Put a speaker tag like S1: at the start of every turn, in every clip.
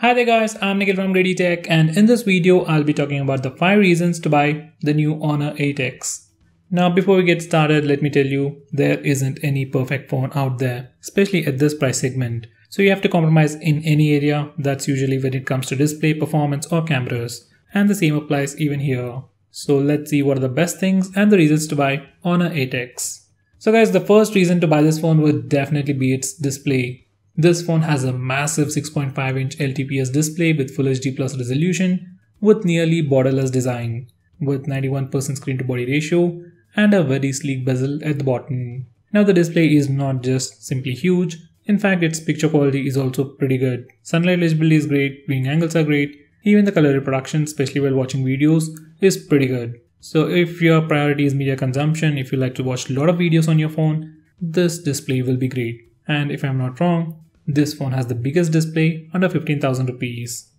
S1: Hi there guys, I'm Nikhil from GreedyTech, and in this video I'll be talking about the 5 reasons to buy the new Honor 8X. Now before we get started, let me tell you, there isn't any perfect phone out there, especially at this price segment. So you have to compromise in any area, that's usually when it comes to display, performance or cameras. And the same applies even here. So let's see what are the best things and the reasons to buy Honor 8X. So guys, the first reason to buy this phone would definitely be its display. This phone has a massive 6.5-inch LTPS display with Full HD Plus resolution with nearly borderless design, with 91% screen to body ratio and a very sleek bezel at the bottom. Now the display is not just simply huge, in fact its picture quality is also pretty good. Sunlight legibility is great, viewing angles are great, even the color reproduction, especially while watching videos, is pretty good. So if your priority is media consumption, if you like to watch a lot of videos on your phone, this display will be great. And if I'm not wrong, this phone has the biggest display under 15,000 rupees.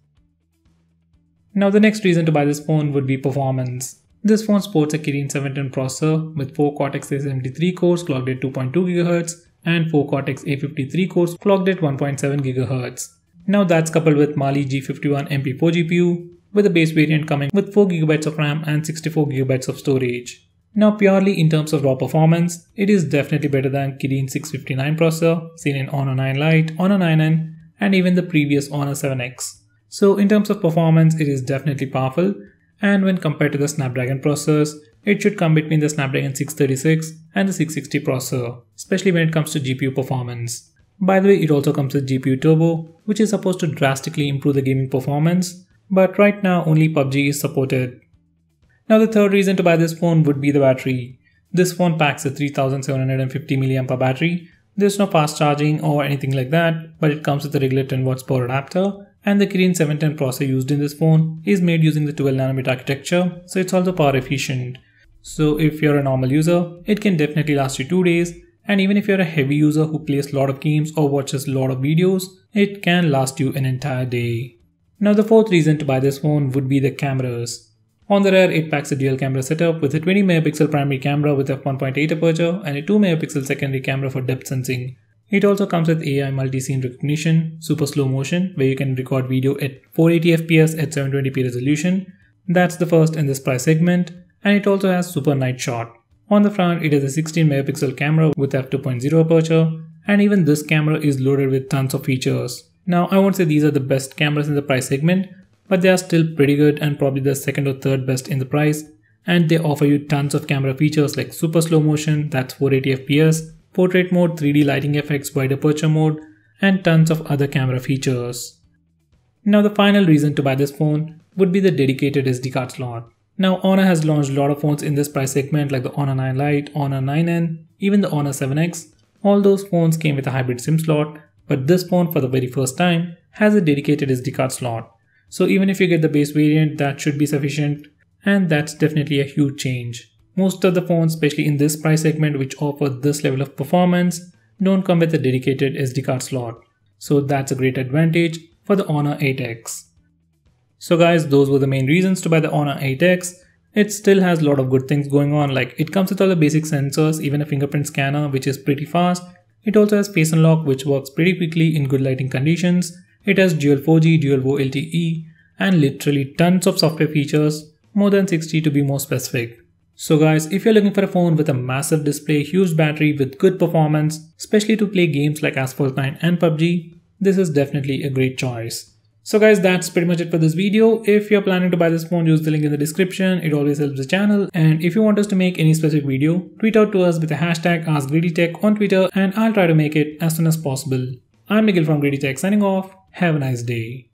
S1: Now the next reason to buy this phone would be performance. This phone sports a Kirin 710 processor with 4 Cortex A73 cores clocked at 2.2 GHz and 4 Cortex A53 cores clocked at 1.7 GHz. Now that's coupled with Mali G51 MP4 GPU with a base variant coming with 4 GB of RAM and 64 GB of storage. Now purely in terms of raw performance, it is definitely better than Kirin 659 processor seen in Honor 9 Lite, Honor 9N and even the previous Honor 7X. So in terms of performance, it is definitely powerful, and when compared to the Snapdragon processors, it should come between the Snapdragon 636 and the 660 processor, especially when it comes to GPU performance. By the way, it also comes with GPU Turbo, which is supposed to drastically improve the gaming performance, but right now only PUBG is supported. Now the third reason to buy this phone would be the battery. This phone packs a 3750 mAh battery. There's no fast charging or anything like that, but it comes with a regular 10W power adapter, and the Kirin 710 processor used in this phone is made using the 12nm architecture, so it's also power efficient. So if you're a normal user, it can definitely last you 2 days, and even if you're a heavy user who plays a lot of games or watches a lot of videos, it can last you an entire day. Now the fourth reason to buy this phone would be the cameras. On the rear, it packs a dual camera setup with a 20 megapixel primary camera with f1.8 aperture and a 2 megapixel secondary camera for depth sensing. It also comes with AI multi-scene recognition, super slow motion, where you can record video at 480fps at 720p resolution. That's the first in this price segment, and it also has super night shot. On the front, it has a 16 megapixel camera with f2.0 aperture, and even this camera is loaded with tons of features. Now, I won't say these are the best cameras in the price segment, but they are still pretty good and probably the second or third best in the price, and they offer you tons of camera features like super slow motion, that's 480fps, portrait mode, 3D lighting effects, wide aperture mode, and tons of other camera features. Now the final reason to buy this phone would be the dedicated SD card slot. Now Honor has launched a lot of phones in this price segment like the Honor 9 Lite, Honor 9N, even the Honor 7X. All those phones came with a hybrid SIM slot, but this phone for the very first time has a dedicated SD card slot. So even if you get the base variant, that should be sufficient, and that's definitely a huge change. Most of the phones, especially in this price segment which offer this level of performance, don't come with a dedicated SD card slot. So that's a great advantage for the Honor 8X. So guys, those were the main reasons to buy the Honor 8X. It still has a lot of good things going on, like it comes with all the basic sensors, even a fingerprint scanner which is pretty fast. It also has face unlock which works pretty quickly in good lighting conditions. It has dual 4G, dual VoLTE, and literally tons of software features, more than 60 to be more specific. So guys, if you're looking for a phone with a massive display, huge battery with good performance, especially to play games like Asphalt 9 and PUBG, this is definitely a great choice. So guys, that's pretty much it for this video. If you're planning to buy this phone, use the link in the description. It always helps the channel. And if you want us to make any specific video, tweet out to us with the hashtag AskGreedyTech on Twitter, and I'll try to make it as soon as possible. I'm Nikhil from GreedyTech signing off. Have a nice day.